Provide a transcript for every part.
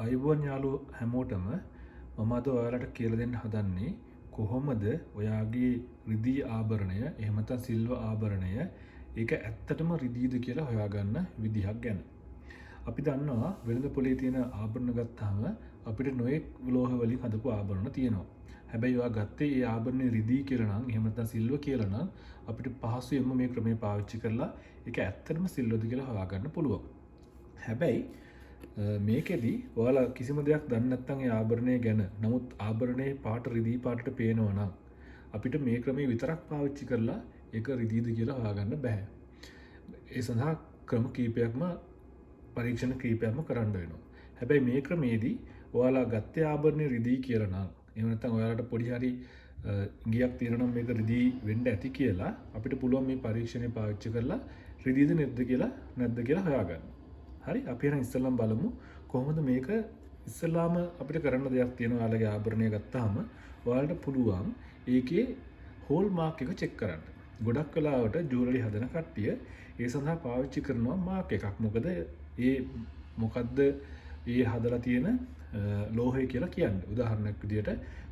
අයිබෝන් යාලු හැමෝටම මම අද ඔයාලට කියලා දෙන්න හදන්නේ කොහොමද ඔයාගේ රිදී ආභරණය එහෙම නැත්නම් සිල්වර් ආභරණය ඒක ඇත්තටම රිදීද කියලා හොයාගන්න විදිහක් ගැන. අපි දන්නවා වෙළඳ පොලේ තියෙන ආභරණ ගත්තාම අපිට නොයෙක් ලෝහ වලින් හදපු ආභරණ තියෙනවා. හැබැයි ඔයා ගත්තේ ඒ ආභරණේ රිදී කියලා නම් එහෙම නැත්නම් සිල්වර් කියලා නම් අපිට පහසුවෙන්ම මේ ක්‍රමය පාවිච්චි කරලා ඒක ඇත්තටම සිල්වර්ද කියලා හොයාගන්න පුළුවන්. හැබැයි මේකෙදි ඔයාලා කිසිම දෙයක් දන්නේ නැත්නම් ඒ ආභරණය ගැන නමුත් ආභරණයේ පාට රිදී පාටට පේනවා නම් අපිට මේ ක්‍රමයේ විතරක් පාවිච්චි කරලා ඒක රිදීද කියලා හොයාගන්න බෑ. ඒ සඳහා ක්‍රම කීපයක්ම පරීක්ෂණ කීපයක්ම කරන්න වෙනවා. හැබැයි මේ ක්‍රමයේදී ඔයාලා ගත්තේ ආභරණේ රිදී කියලා නම් එහෙම නැත්නම් ඔයාලට පොඩි හරි ඉඟියක් තියෙනවා නම් මේක රිදී වෙන්න ඇති කියලා අපිට පුළුවන් මේ පරීක්ෂණය පාවිච්චි කරලා රිදීද නැද්ද කියලා හොයාගන්න. හරි අපි එහෙනම් ඉස්සෙල්ලාම බලමු කොහොමද මේක ඉස්සෙල්ලාම අපිට කරන්න දෙයක් තියෙනවා ඔයාලගේ ආභරණය ගත්තාම ඔයාලට පුළුවන් ඒකේ හෝල් මාක් එක චෙක් කරන්න. ගොඩක් වෙලාවට ජුවලරි හදන කට්ටිය ඒ සඳහා පාවිච්චි කරනවා මාක් එකක්. මොකද්ද ඒ හදලා තියෙන ලෝහය කියලා කියන්නේ. උදාහරණයක් විදියට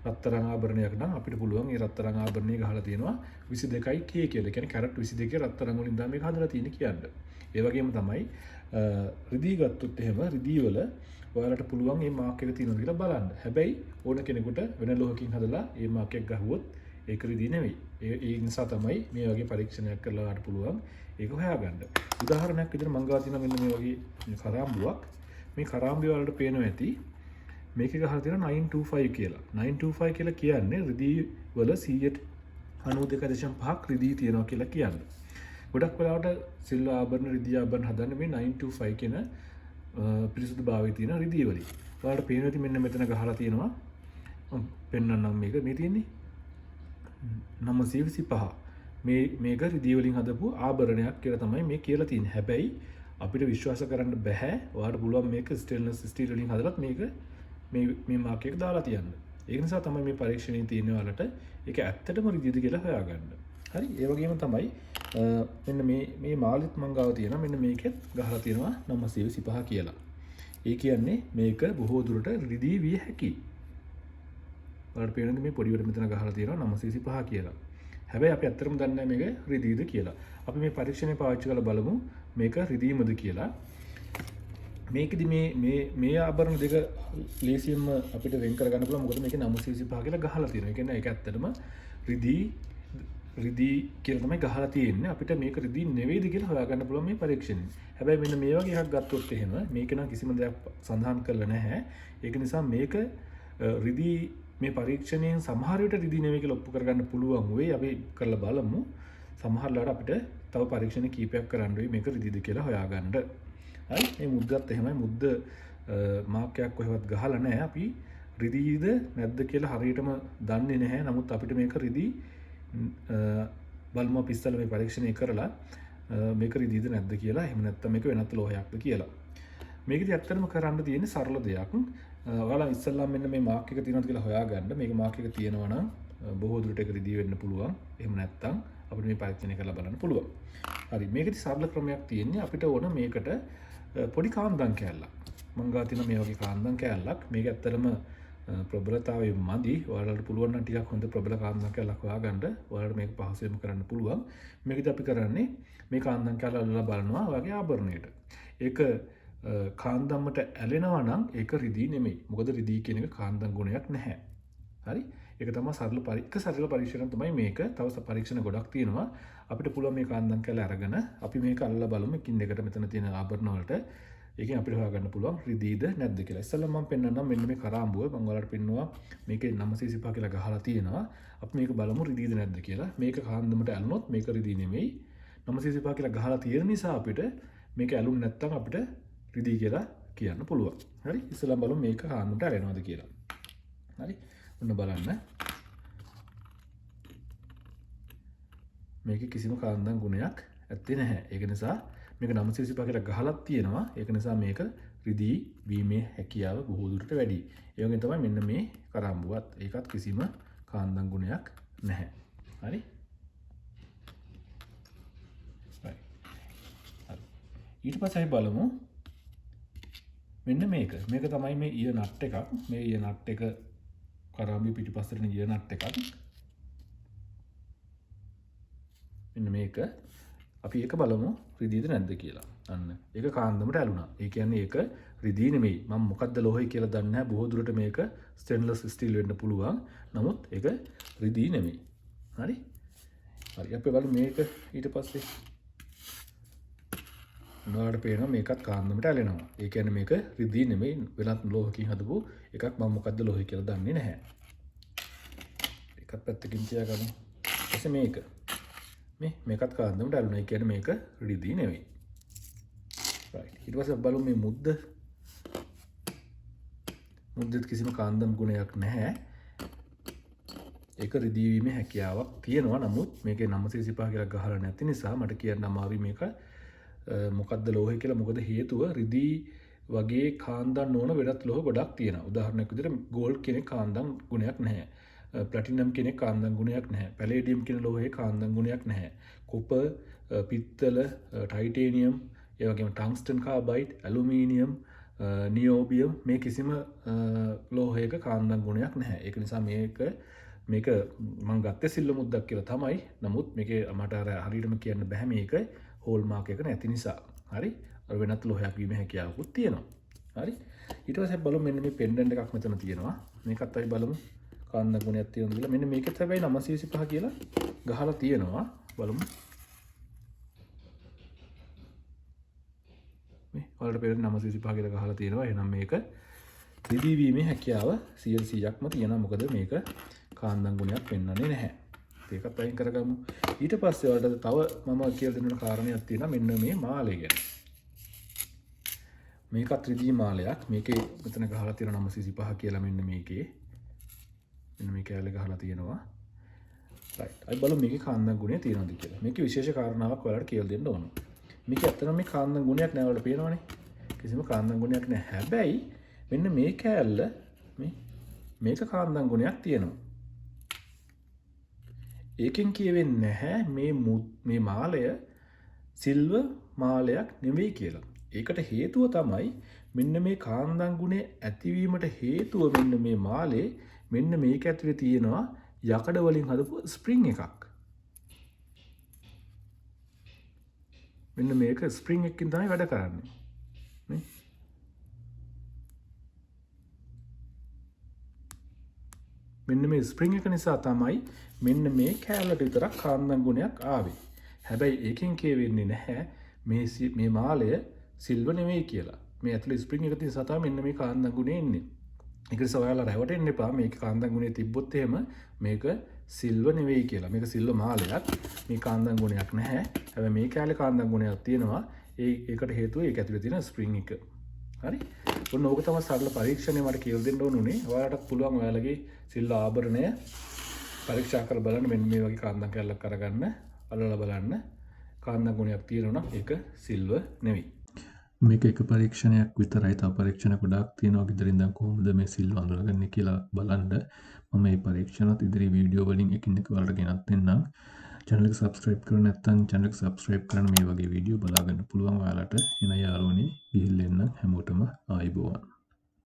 රත්තරන් ආභරණයක් නම් අපිට පුළුවන් ඒ රත්තරන් ආභරණය ගහලා තියෙනවා 22K කියලා. ඒ කියන්නේ කැරට් 22 රත්තරන් වලින් තමයි මේක හදලා තියෙන්නේ කියන්නේ. ඒ වගේම තමයි රිදී ගත්තොත් එහෙම රිදී වල ඔයාලට පුළුවන් මේ මාක් එක තියෙනවද කියලා බලන්න. හැබැයි ඕන කෙනෙකුට වෙන ලෝහකින් හදලා මේ මාක් එක ගහුවොත් ඒක රිදී නෙවෙයි. ඒ නිසා තමයි මේ වගේ පරීක්ෂණයක් කරලා ඔයාලට පුළුවන් ඒක හොයාගන්න. උදාහරණයක් විදිහට මම ගාව තියෙනවා මෙන්න මේ වගේ කරාම්බුවක්. මේ කරාම්බුව වලට පේනවා ඇති මේකේ ගහලා තියෙනවා 925 කියලා. 925 කියලා කියන්නේ රිදී වල 92.5ක් රිදී තියෙනවා කියලා කියන්නේ. ගොඩක් වෙලාවට සිල්වර් ආභරණ රිදී ආභරණ හදන්නේ මේ 925 කියන පිරිසුදු භාවයේ තියෙන රිදී වලින්. ඔයාලට පේනවා ඇති මෙන්න මෙතන ගහලා තියෙනවා. මම පෙන්නන්නම් මේක. මේ තියෙන්නේ 925. මේක රිදී වලින් හදපු ආභරණයක් කියලා තමයි මේ කියලා තියෙන්නේ. හැබැයි අපිට විශ්වාස කරන්න බෑ. ඔයාලට පුළුවන් මේක ස්ටේන්ලස් ස්ටීල් වලින් හදලත් මේක මේ මාක් එක දාලා තියන්න. ඒක නිසා තමයි මේ පරීක්ෂණයේ තියෙන ඔයාලට ඒක ඇත්තටම රිදීද කියලා හොයාගන්න. හරි ඒ වගේම තමයි මෙන්න මේ මාළෙත් මං ගාව තියෙනවා මෙන්න මේකෙත් ගහලා තියෙනවා 925 කියලා. ඒ කියන්නේ මේක බොහෝ දුරට රිදී විය හැකියි. ඔයාලට පේනද මේ පොඩි වට මෙතන ගහලා තියෙනවා 925 කියලා. හැබැයි අපි ඇත්තටම දන්නේ නැහැ මේක රිදීද කියලා. අපි මේ පරීක්ෂණය පාවිච්චි කරලා බලමු මේක රිදීමද කියලා. මේකෙදි මේ ආභරණ දෙක ලේසියෙන්ම අපිට වෙන් කරගන්න පුළුවන්. මොකද මේකේ 925 කියලා ගහලා තියෙනවා. ඒ කියන්නේ ඒක ඇත්තටම රිදී කියලා තමයි ගහලා තියෙන්නේ. අපිට මේක රිදී නෙවෙයිද කියලා හොයාගන්න පුළුවන් මේ පරීක්ෂණයෙන්. හැබැයි මෙන්න මේ වගේ එකක් ගත්තොත් එහෙම මේක නම් කිසිම දෙයක් සඳහන් කරලා නැහැ. ඒක නිසා මේක රිදී මේ පරීක්ෂණයෙන් සමහර විට රිදී නෙවෙයි කියලා ඔප්පු කරගන්න පුළුවන් වෙයි. අපි කරලා බලමු. සමහර ලාට අපිට තව පරීක්ෂණ කීපයක් කරන්න වෙයි මේක රිදීද කියලා හොයාගන්න. හරි මේ මුද්දත් එහෙමයි. මුද්ද මාක් එකක් කොහෙවත් ගහලා නැහැ. අපි රිදීද නැද්ද කියලා හරියටම දන්නේ නැහැ. නමුත් අපිට මේක රිදී බලමු අපි ඉස්සෙල්ලා මේ පරීක්ෂණය කරලා මේක රිදීද නැද්ද කියලා. එහෙම නැත්නම් මේක වෙනත් ලෝහයක්ද කියලා. මේකදී ඇත්තටම කරන්න තියෙන්නේ සරල දෙයක්. ඔයාලා ඉස්සෙල්ලා මෙන්න මේ මාක් එක තියෙනවද කියලා හොයාගන්න. මේක මාක් එක තියෙනවා නම් බොහෝ දුරට ඒක රිදී වෙන්න පුළුවන්. එහෙම නැත්නම් අපිට මේ පරීක්ෂණය කරලා බලන්න පුළුවන්. හරි මේකදී සරල ක්‍රමයක් තියෙන්නේ. අපිට ඕන මේකට පොඩි කාන්දම් කෑල්ලක්. මං ගා තියෙන මේ වගේ කාන්දම් කෑල්ලක්. මේක ඇත්තටම ප්‍රබලතාවය මදි. ඔයාලට පුළුවන් නම් ටිකක් හොඳ ප්‍රබල කාන්දම් කෑල්ලක් හොයාගන්න. ඔයාලට මේක පහසුවෙන්ම කරන්න පුළුවන්. මේකදී අපි කරන්නේ මේ කාන්දම් කෑල්ල අල්ලලා බලනවා ඔයාගේ ආභරණයට. ඒක කාන්දම්මට ඇලෙනවා නම් ඒක රිදී නෙමෙයි. මොකද රිදී කියන එක කාන්දම් ගුණයක් නැහැ. හරි? ඒක තමයි සරල පරීක්ෂණ තමයි මේක. තව පරීක්ෂණ ගොඩක් තියෙනවා. අපිට පුළුවන් මේ කාන්දම් කෑල්ල අරගෙන අපි මේක අල්ලලා බලමු. එකින් දෙකට මෙතන තියෙන ආභරණ වලට. ඒකෙන් අපිට හොයාගන්න පුළුවන් රිදීද නැද්ද කියලා. ඉස්සෙල්ලා මම පෙන්නන්නම් මෙන්න මේ කරාම්බුව. මම ඔයාලට පෙන්නුවා මේකේ 925 කියලා ගහලා තියෙනවා. අපි මේක බලමු රිදීද නැද්ද කියලා. මේක කාන්දමට ඇලුනොත් මේක රිදී නෙමෙයි. 925 කියලා ගහලා තියෙන නිසා අපිට මේක ඇලුන්නේ නැත්තම් අපිට රිදී කියලා කියන්න පුළුවන්. හරි? ඉස්සෙල්ලා බලමු මේක කාන්දමට ඇලෙනවද කියලා. හරි? ඔන්න බලන්න. මේකේ කිසිම කාන්දම් ගුණයක් ඇත්තේ නැහැ. ඒක නිසා මේක 925 කියලා ගහලක් තියෙනවා. ඒක නිසා මේක රිදී වීමේ හැකියාව බොහෝ දුරට වැඩි. ඒ වගේම තමයි මෙන්න මේ කරාම්බුවත්. ඒකත් කිසිම කාන්දම් ගුණයක් නැහැ. හරි? ඊට පස්සේ බලමු මෙන්න මේක තමයි මේ ඉය නට් එකක්. මේ ඉය නට් එක කරාඹි පිටිපස්සට ඉය නට් එකක්. මෙන්න මේක අපි ඒක බලමු රිදීද නැද්ද කියලා. අන්න ඒක කාන්දමට ඇලුනා. ඒ කියන්නේ ඒක රිදී නෙමෙයි. මම මොකද්ද ලෝහය කියලා දන්නේ නැහැ. බොහෝ දුරට මේක ස්ටේන්ලස් ස්ටිල් වෙන්න පුළුවන්. නමුත් ඒක රිදී නෙමෙයි. හරි? හරි අපි බලමු මේක ඊට පස්සේ. ඔයාලට පේනවා මේකත් කාන්දමට ඇලෙනවා. ඒ කියන්නේ මේක රිදී නෙමෙයි. වෙනත් ලෝහකින් හදපු එකක්. මම මොකද්ද ලෝහය කියලා දන්නේ නැහැ. ඒකත් පැත්තකින් තියාගමු. ඊපස්සේ මේක මේකත් කාන්දමට ඇලුනා. ඒ කියන්නේ මේක රිදී නෙමෙයි. right. ඊට පස්සේ බලමු මේ මුද්දෙත් කිසිම කාන්දම් ගුණයක් නැහැ. ඒක රිදී වීමේ හැකියාවක් තියෙනවා. නමුත් මේකේ 935 කියලා ගහලා නැති නිසා මට කියන්න අමාරුයි මේක මොකද්ද ලෝහය කියලා. මොකද හේතුව රිදී වගේ කාන්දම් නොවන වෙනත් ලෝහ ගොඩක් තියෙනවා. උදාහරණයක් විදිහට ගෝල්ඩ් කෙනෙක් කාන්දම් ගුණයක් නැහැ. ප්ලැටිනම් කෙනෙක් කාන්දම් ගුණයක් නැහැ. පැලේඩියම් කියන ලෝහයේ කාන්දම් ගුණයක් නැහැ. කොපර්, පිත්තල, ටයිටේනියම්, ඒ වගේම ටංස්ටන් කාබයිඩ්, ඇලුමිනියම්, නියෝබියම් මේ කිසිම ලෝහයක කාන්දම් ගුණයක් නැහැ. ඒක නිසා මේක මම ගත්තේ සිල්ව මුද්දක් කියලා තමයි. නමුත් මේකේ මට අර හරියටම කියන්න බෑ මේක හෝල් මාක් එක නැති නිසා. හරි? අර වෙනත් ලෝහයක් වීමේ හැකියාවකුත් තියෙනවා. හරි? ඊට පස්සේ බලමු මෙන්න මේ පෙන්ඩන්ට් එකක් මෙතන තියෙනවා. මේකත් අපි බලමු කාන්දම් ගුණයක් තියෙනවද කියලා. මෙන්න මේකත් හැබැයි 925 කියලා ගහලා තියෙනවා. බලමු. මේ වලට පෙර 925 කියලා ගහලා තියෙනවා. එහෙනම් මේක රිදී වීමේ හැකියාව 100%ක්ම තියෙනවා. මොකද මේක කාන්දම් ගුණයක් පෙන්වන්නේ නැහැ. ඒකත් අයින් කරගමු. ඊට පස්සේ වලට තව මම කියලා දෙන්න කාරණයක් තියෙනවා. මෙන්න මේ මාළය ගැන. මේකත් රිදී මාළයක්. මේකේ මෙතන ගහලා තියෙනවා 925 කියලා මෙන්න මේකේ. මෙන්න මේ කැලේ ගහලා තියෙනවා. right. අපි බලමු මේකේ කාන්දම් ගුණය තියෙනවද කියලා. මේකේ විශේෂ කාරණාවක් ඔයාලට කියලා දෙන්න ඕන. මේක ඇත්තටම මේ කාන්දම් ගුණයක් නෑ වලට පේනවනේ. කිසිම කාන්දම් ගුණයක් නෑ. හැබැයි මෙන්න මේ කැලල මේක කාන්දම් ගුණයක් තියෙනවා. ඒකෙන් කියවෙන්නේ නැහැ මේ මාලය සිල්ව මාලයක් නෙවෙයි කියලා. ඒකට හේතුව තමයි මෙන්න මේ කාන්දම් ගුණය ඇතිවීමට හේතුව මෙන්න මේ මාලේ මෙන්න මේක ඇතුලේ තියෙනවා යකඩ වලින් හදපු ස්ප්‍රින්ග් එකක්. මෙන්න මේක ස්ප්‍රින්ග් එකකින් තමයි වැඩ කරන්නේ. නේ? මෙන්න මේ ස්ප්‍රින්ග් එක නිසා තමයි මෙන්න මේ කැලලට විතරක් කාන්දම් ගුණයක් ආවේ. හැබැයි ඒකෙන් කියවෙන්නේ නැහැ මේ මාලය සිල්ව නෙවෙයි කියලා. මේ ඇතුලේ ස්ප්‍රින්ග් එක තියෙන නිසා තමයි මෙන්න මේ කාන්දම් ගුණය එන්නේ. ඒක නිසා ඔයාලා රැවටෙන්න එපා. මේක කාන්දම් ගුණය තිබ්බොත් එහෙම මේක සිල්ව නෙවෙයි කියලා. මේක සිල්ව මාලයක්. මේ කාන්දම් ගුණයක් නැහැ. හැබැයි මේ කැලේ කාන්දම් ගුණයක් තියෙනවා. ඒකට හේතුව ඒක ඇතුලේ තියෙන ස්ප්‍රින්ග් එක. හරි? ඔන්න ඕක තමයි සරල පරීක්ෂණය මට කියලා දෙන්න ඕනුනේ. ඔයාලටත් පුළුවන් ඔයාලගේ සිල්ව ආභරණය පරීක්ෂා කරලා බලන්න. මෙන්න මේ වගේ කාන්දම් කැලලක් අරගන්න, අල්ලලා බලන්න. කාන්දම් ගුණයක් තියෙනවා නම් ඒක සිල්ව නෙවෙයි. මේක එක පරීක්ෂණයක් විතරයි. තව පරීක්ෂණ ගොඩාක් තියෙනවා. ගෙදරින් දැන් කොහොමද මේ සිල්ව අඳුරගන්නේ කියලා බලන්න. මම මේ පරීක්ෂණත් ඉදිරි වීඩියෝ වලින් එකින් එක වලට ගෙනත් දෙන්නම්. channel එක subscribe කරලා නැත්නම් channel එක subscribe කරන්න මේ වගේ වීඩියෝ බලා ගන්න පුළුවන් ඔයාලට. එන යාළුවනේ ගිහිල්ලා එන්න හැමෝටම ආයිබෝවන්.